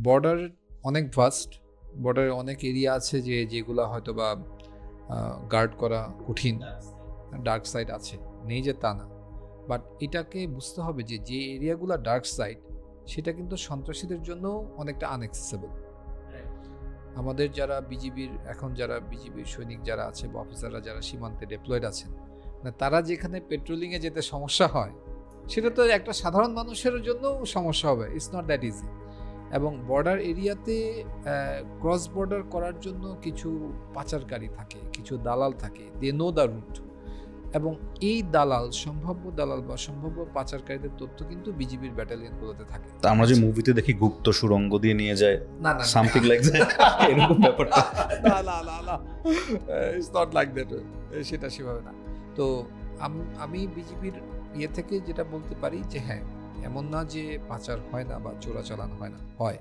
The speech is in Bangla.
বর্ডার অনেক ভাস্ট, বর্ডারে অনেক এরিয়া আছে যেগুলো হয়তো বা গার্ড করা কঠিন, ডার্ক সাইড আছে, নেই যে তা না, বাট এটাকে বুঝতে হবে যে এরিয়াগুলো ডার্ক সাইড সেটা কিন্তু সন্ত্রাসীদের জন্য অনেকটা আনএক্সেসেবল। আমাদের যারা বিজিবির সৈনিক যারা আছে বা অফিসাররা যারা সীমান্তে ডিপ্লয়েড আছেন, তারা যেখানে পেট্রোলিংয়ে যেতে সমস্যা হয় সেটা তো একটা সাধারণ মানুষের জন্য সমস্যা হবে, ইটস নট দ্যাট ইজি। এবং বর্ডার এরিয়াতে ক্রস বর্ডার করার জন্য কিছু পাচারকারী থাকে, কিছু দালাল থাকে, দে নো দ্য রুট, এবং এই সম্ভাব্য দালাল বা সম্ভাব্য পাচারকারীদের তথ্য কিন্তু বিজিবির ব্যাটালিয়নগুলোতে থাকে। তা আমরা যে মুভিতে দেখি গুপ্ত সুড়ঙ্গ দিয়ে নিয়ে যায়, না সামথিং লাইক দ্যাট, এরকম ব্যাপারটা না, ইটস নট লাইক দ্যাট, সেটা সেভাবে না। তো আমি বিজিবির থেকে যেটা বলতে পারি যে হ্যাঁ, এমন না যে পাচার হয় না বা চোরাচালান হয় না, হয়।